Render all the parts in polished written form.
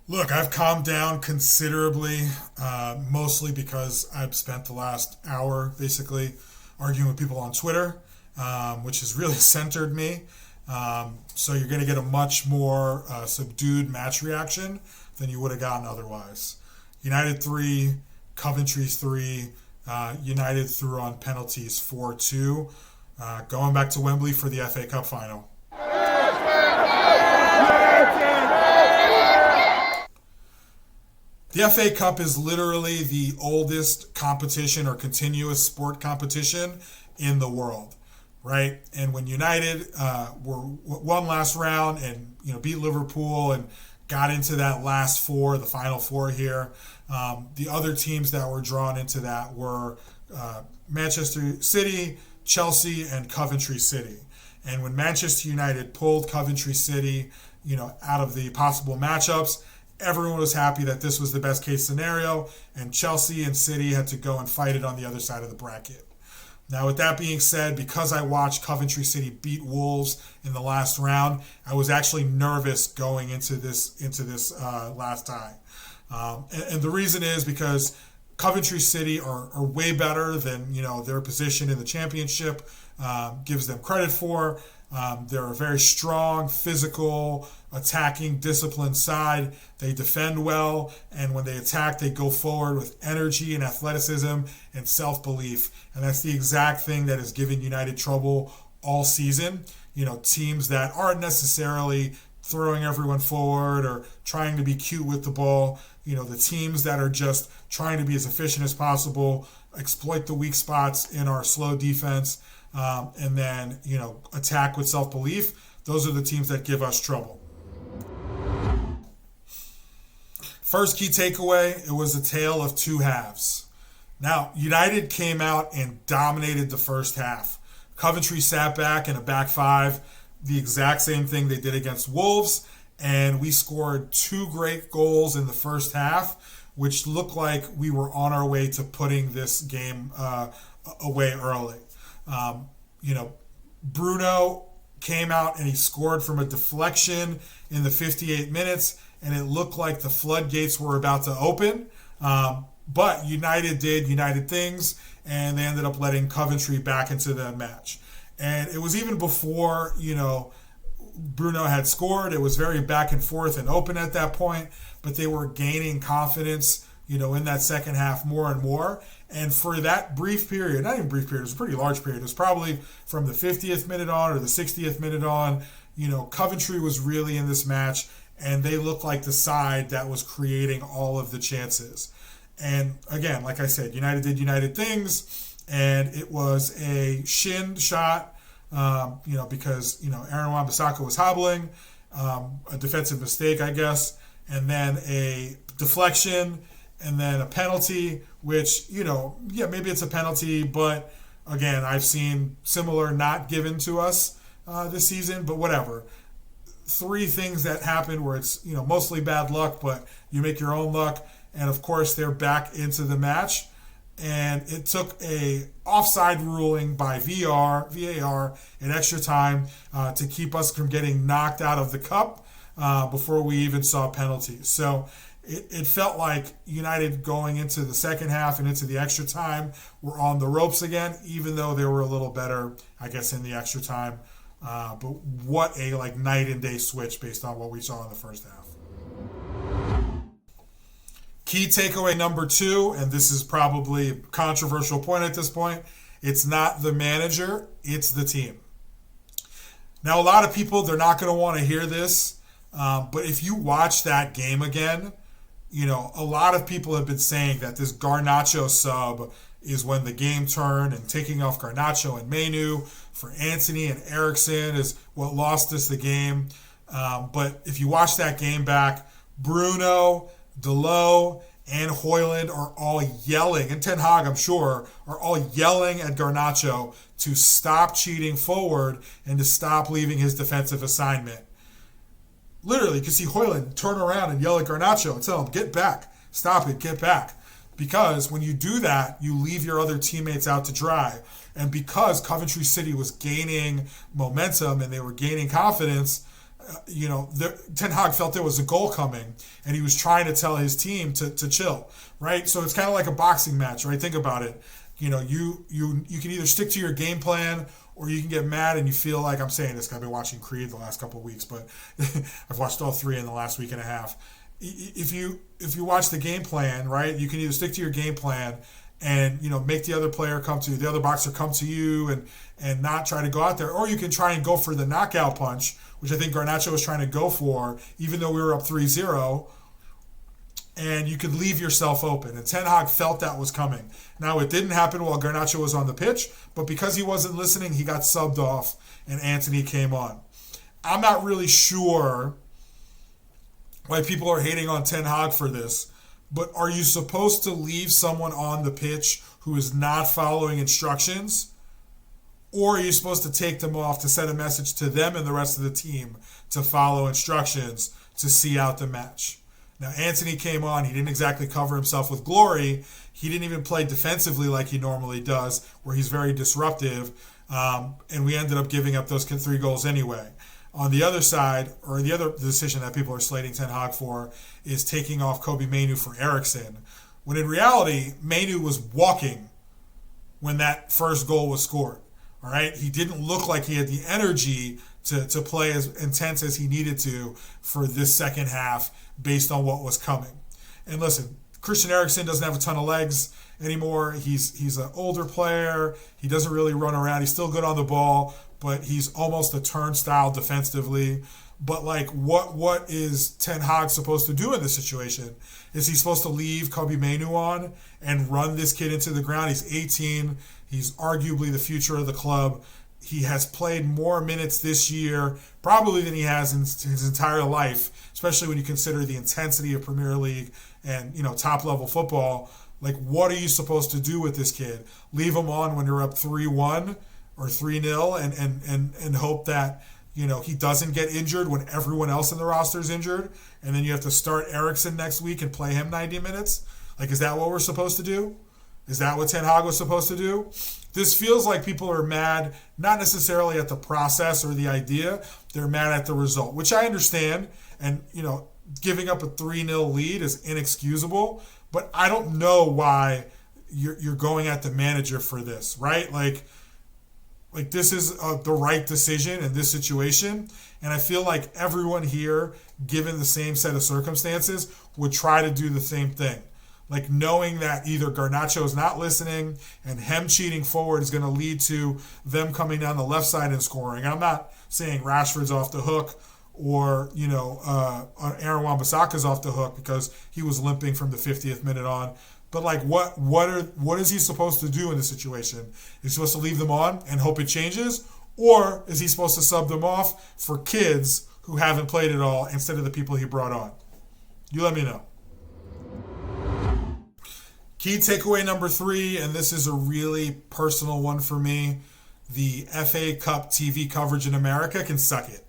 Look, I've calmed down considerably, mostly because I've spent the last hour basically arguing with people on Twitter, which has really centered me. So you're going to get a much more subdued match reaction than you would have gotten otherwise. United 3, Coventry 3. United threw on penalties 4-2, going back to Wembley for the FA Cup final. The FA Cup is literally the oldest competition or continuous sport competition in the world, right? And when United won last round and beat Liverpool and got into that last four, the final four here, the other teams that were drawn into that were Manchester City, Chelsea, and Coventry City. And when Manchester United pulled Coventry City, out of the possible matchups, everyone was happy that this was the best case scenario, and Chelsea and City had to go and fight it on the other side of the bracket. Now, with that being said, because I watched Coventry City beat Wolves in the last round, I was actually nervous going into this last tie. And the reason is because Coventry City are way better than their position in the championship gives them credit for. They're a very strong, physical, attacking, disciplined side. They defend well, and when they attack, they go forward with energy and athleticism and self-belief. And that's the exact thing that has given United trouble all season. Teams that aren't necessarily throwing everyone forward or trying to be cute with the ball. The teams that are just trying to be as efficient as possible, exploit the weak spots in our slow defense, and then, attack with self-belief. Those are the teams that give us trouble. First key takeaway, it was a tale of two halves. Now, United came out and dominated the first half. Coventry sat back in a back five, the exact same thing they did against Wolves, and we scored two great goals in the first half, which looked like we were on our way to putting this game away early. Bruno came out and he scored from a deflection in the 58 minutes, and it looked like the floodgates were about to open. But United did United things, and they ended up letting Coventry back into the match. And it was even before, Bruno had scored. It was very back and forth and open at that point, but they were gaining confidence, in that second half more and more. And for that brief period, not even brief period, it was a pretty large period. It was probably from the 50th minute on or the 60th minute on, Coventry was really in this match, and they looked like the side that was creating all of the chances. And again, like I said, United did United things, and it was a shin shot, because, Aaron Wan-Bissaka was hobbling, a defensive mistake, I guess, and then a deflection, and then a penalty, which, maybe it's a penalty, but again, I've seen similar not given to us this season, but whatever. Three things that happened where it's, mostly bad luck, but you make your own luck, and of course they're back into the match. And it took a offside ruling by VAR in extra time to keep us from getting knocked out of the cup before we even saw penalties. So it felt like United going into the second half and into the extra time were on the ropes again, even though they were a little better, I guess, in the extra time. But what a night and day switch based on what we saw in the first half. Key takeaway number 2, and this is probably a controversial point at this point, it's not the manager, it's the team. Now, a lot of people, they're not going to want to hear this, but if you watch that game again, a lot of people have been saying that this Garnacho sub is when the game turned, and taking off Garnacho and Mainu for Antony and Eriksen is what lost us the game. But if you watch that game back, Bruno, Delo, and Højlund are all yelling, and Ten Hag, I'm sure, are all yelling at Garnacho to stop cheating forward and to stop leaving his defensive assignment. Literally, you can see Højlund turn around and yell at Garnacho and tell him, get back, stop it, get back. Because when you do that, you leave your other teammates out to dry. And because Coventry City was gaining momentum and they were gaining confidence, Ten Hag felt there was a goal coming, and he was trying to tell his team to chill, right? So it's kind of like a boxing match, right? Think about it. You can either stick to your game plan, or you can get mad and you feel like, I'm saying this 'cause I've been watching Creed the last couple of weeks, but I've watched all three in the last week and a half. If you watch the game plan, right, you can either stick to your game plan and make the other player come to you, the other boxer come to you, and not try to go out there, or you can try and go for the knockout punch, which I think Garnacho was trying to go for, even though we were up 3-0, and you could leave yourself open. And Ten Hag felt that was coming. Now, it didn't happen while Garnacho was on the pitch, but because he wasn't listening, he got subbed off, and Antony came on. I'm not really sure why people are hating on Ten Hag for this, but are you supposed to leave someone on the pitch who is not following instructions? Or are you supposed to take them off to send a message to them and the rest of the team to follow instructions to see out the match? Now, Antony came on. He didn't exactly cover himself with glory. He didn't even play defensively like he normally does, where he's very disruptive. And we ended up giving up those 3 goals anyway. On the other side, or the other decision that people are slating Ten Hag for, is taking off Kobe Mainoo for Eriksson, when in reality, Mainoo was walking when that first goal was scored. All right, he didn't look like he had the energy to play as intense as he needed to for this second half based on what was coming. And listen, Christian Eriksen doesn't have a ton of legs anymore. He's an older player. He doesn't really run around. He's still good on the ball, but he's almost a turnstile defensively. But like, what is Ten Hag supposed to do in this situation? Is he supposed to leave Kobe Mainoo on and run this kid into the ground? He's 18. He's arguably the future of the club. He has played more minutes this year probably than he has in his entire life, especially when you consider the intensity of Premier League and top level football. Like, what are you supposed to do with this kid? Leave him on when you're up 3-1 or 3-0 and hope that he doesn't get injured when everyone else in the roster is injured, and then you have to start Eriksson next week and play him 90 minutes? Like, is that what we're supposed to do? Is that what Ten Hag was supposed to do? This feels like people are mad, not necessarily at the process or the idea. They're mad at the result, which I understand. And, giving up a 3-0 lead is inexcusable. But I don't know why you're going at the manager for this, right? Like this is the right decision in this situation. And I feel like everyone here, given the same set of circumstances, would try to do the same thing. Like, knowing that either Garnacho is not listening and him cheating forward is going to lead to them coming down the left side and scoring. And I'm not saying Rashford's off the hook or, Aaron Wan-Bissaka's off the hook because he was limping from the 50th minute on. But, like, what is he supposed to do in this situation? Is he supposed to leave them on and hope it changes? Or is he supposed to sub them off for kids who haven't played at all instead of the people he brought on? You let me know. Key takeaway number 3, and this is a really personal one for me. The FA Cup TV coverage in America can suck it.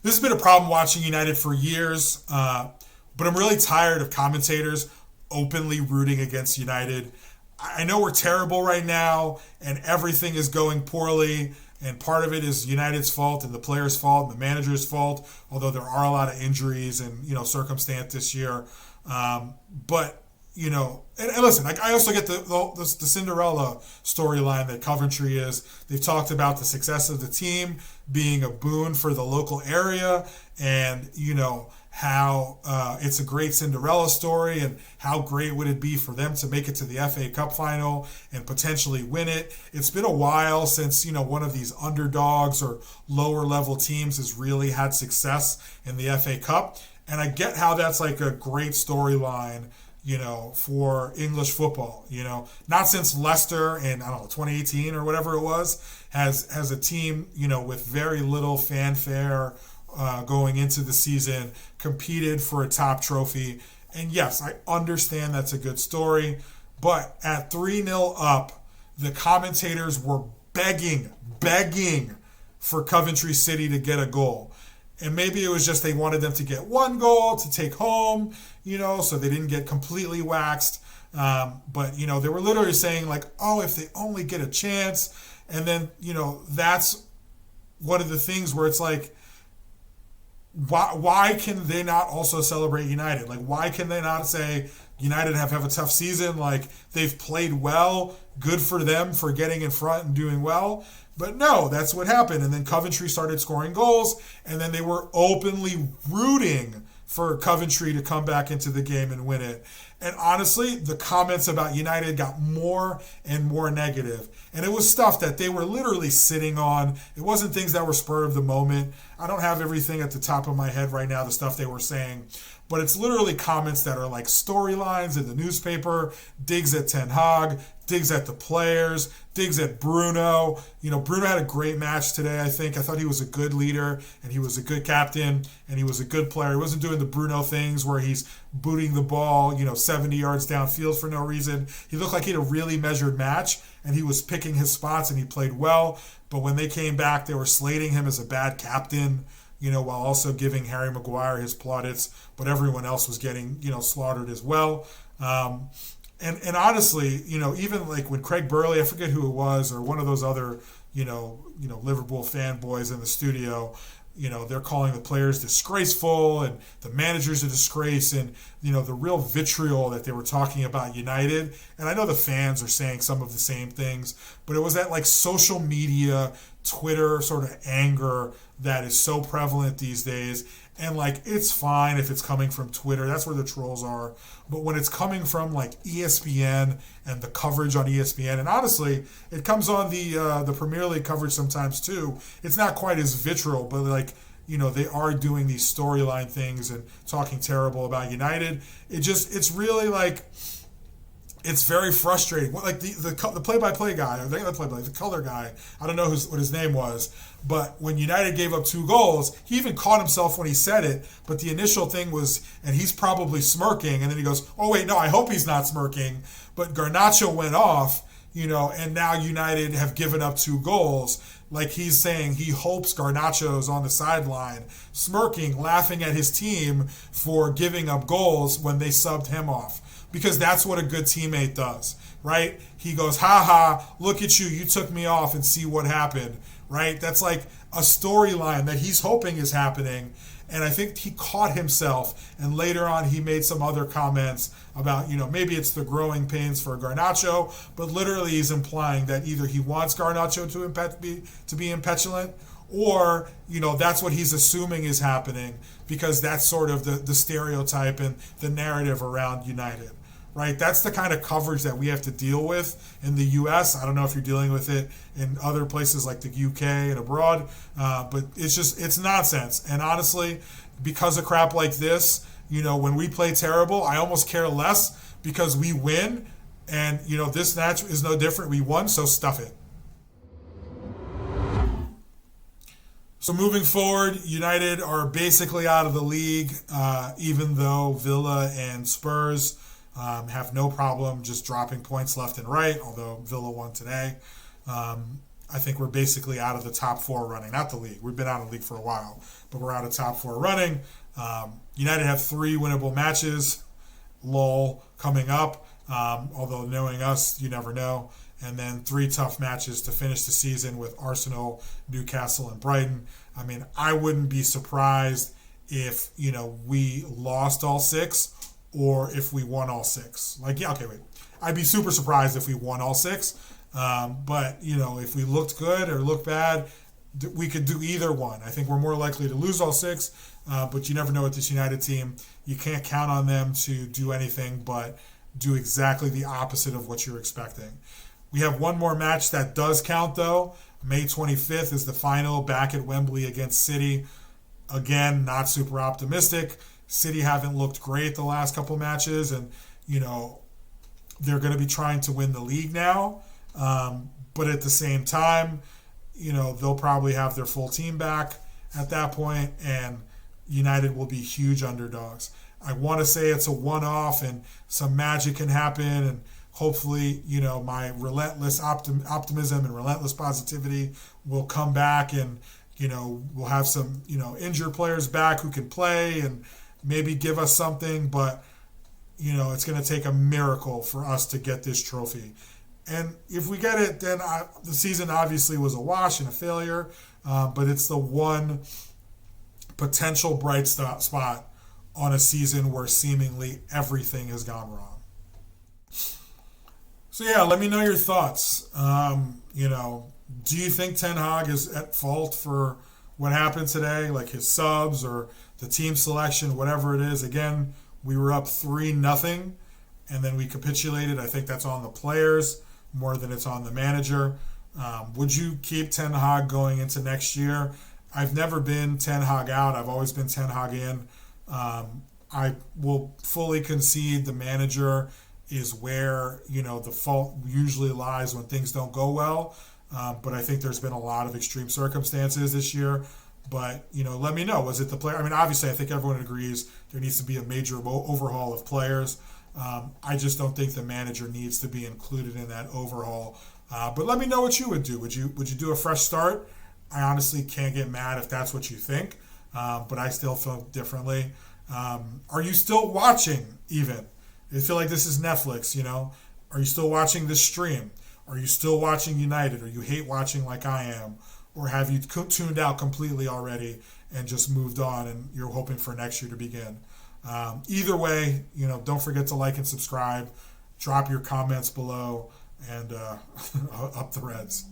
This has been a problem watching United for years, but I'm really tired of commentators openly rooting against United. I know we're terrible right now, and everything is going poorly, and part of it is United's fault and the players' fault and the manager's fault, although there are a lot of injuries and circumstance this year. But and listen, I also get the Cinderella storyline that Coventry is. They've talked about the success of the team being a boon for the local area, and how it's a great Cinderella story, and how great would it be for them to make it to the FA Cup final and potentially win it. It's been a while since one of these underdogs or lower level teams has really had success in the FA Cup, and I get how that's like a great storyline for English football. Not since Leicester in 2018 or whatever it was has a team with very little fanfare going into the season competed for a top trophy. And yes, I understand that's a good story, but at 3-0 up, the commentators were begging for Coventry City to get a goal. And maybe it was just they wanted them to get one goal to take home, so they didn't get completely waxed. But, they were literally saying, like, oh, if they only get a chance. And then, that's one of the things where it's like, why can they not also celebrate United? Like, why can they not say United have a tough season? Like, they've played well. Good for them for getting in front and doing well. But no, that's what happened. And then Coventry started scoring goals, and then they were openly rooting for Coventry to come back into the game and win it. And honestly, the comments about United got more and more negative. And it was stuff that they were literally sitting on. It wasn't things that were spur of the moment. I don't have everything at the top of my head right now, the stuff they were saying. But it's literally comments that are like storylines in the newspaper, digs at Ten Hag, digs at the players, digs at Bruno. You know, Bruno had a great match today, I think. I thought he was a good leader, and he was a good captain, and he was a good player. He wasn't doing the Bruno things where he's booting the ball, 70 yards downfield for no reason. He looked like he had a really measured match, and he was picking his spots, and he played well. But when they came back, they were slating him as a bad captain, while also giving Harry Maguire his plaudits, but everyone else was getting, slaughtered as well. And honestly, even like when Craig Burley, I forget who it was, or one of those other, Liverpool fanboys in the studio, they're calling the players disgraceful and the manager's a disgrace, and, the real vitriol that they were talking about United. And I know the fans are saying some of the same things, but it was that like social media, Twitter sort of anger that is so prevalent these days. And like, it's fine if it's coming from Twitter. That's where the trolls are. But when it's coming from like ESPN and the coverage on ESPN, and honestly, it comes on the Premier League coverage sometimes too. It's not quite as vitriol, but like, they are doing these storyline things and talking terrible about United. It's really like, it's very frustrating. Like the play-by-play guy, or the color guy, I don't know what his name was, but when United gave up 2 goals, he even caught himself when he said it, but the initial thing was, and he's probably smirking, and then he goes, oh wait, no, I hope he's not smirking, but Garnacho went off, and now United have given up 2 goals. Like he's saying he hopes Garnacho's on the sideline, smirking, laughing at his team for giving up goals when they subbed him off. Because that's what a good teammate does, right? He goes, ha ha, look at you, you took me off and see what happened, right? That's like a storyline that he's hoping is happening. And I think he caught himself, and later on he made some other comments about, maybe it's the growing pains for Garnacho, but literally he's implying that either he wants Garnacho to be impetulant, or, that's what he's assuming is happening, because that's sort of the stereotype and the narrative around United. Right, that's the kind of coverage that we have to deal with in the U.S. I don't know if you're dealing with it in other places like the UK and abroad, but it's nonsense. And honestly, because of crap like this, when we play terrible, I almost care less because we win. And, this match is no different. We won, so stuff it. So moving forward, United are basically out of the league, even though Villa and Spurs have no problem just dropping points left and right, although Villa won today. I think we're basically out of the top 4 running. Not the league. We've been out of the league for a while, but we're out of top 4 running. United have 3 winnable matches, lol, coming up, although knowing us, you never know. And then 3 tough matches to finish the season with Arsenal, Newcastle, and Brighton. I mean, I wouldn't be surprised if, we lost all 6 or if we won all 6. Like, yeah, okay, wait. I'd be super surprised if we won all 6. But, if we looked good or looked bad, we could do either one. I think we're more likely to lose all 6, but you never know with this United team. You can't count on them to do anything but do exactly the opposite of what you're expecting. We have one more match that does count, though. May 25th is the final back at Wembley against City. Again, not super optimistic. City haven't looked great the last couple matches, and, they're going to be trying to win the league now. But at the same time, they'll probably have their full team back at that point, and United will be huge underdogs. I want to say it's a one-off and some magic can happen, and hopefully, my relentless optimism and relentless positivity will come back, and, we'll have some, injured players back who can play and maybe give us something, but, it's going to take a miracle for us to get this trophy. And if we get it, then the season obviously was a wash and a failure. But it's the one potential bright spot on a season where seemingly everything has gone wrong. So yeah, let me know your thoughts. Do you think Ten Hag is at fault for what happened today, like his subs or the team selection, whatever it is? Again, we were up 3-0, and then we capitulated. I think that's on the players more than it's on the manager. Would you keep Ten Hag going into next year? I've never been Ten Hag out. I've always been Ten Hag in. I will fully concede the manager is where the fault usually lies when things don't go well. But I think there's been a lot of extreme circumstances this year. But let me know. Was it the player? I mean, obviously, I think everyone agrees there needs to be a major overhaul of players. I just don't think the manager needs to be included in that overhaul. But let me know what you would do. Would you do a fresh start? I honestly can't get mad if that's what you think. But I still feel differently. Are you still watching even? I feel like this is Netflix, Are you still watching this stream? Are you still watching United? Or you hate watching like I am? Or have you tuned out completely already and just moved on and you're hoping for next year to begin? Either way, don't forget to like and subscribe. Drop your comments below and up the Reds.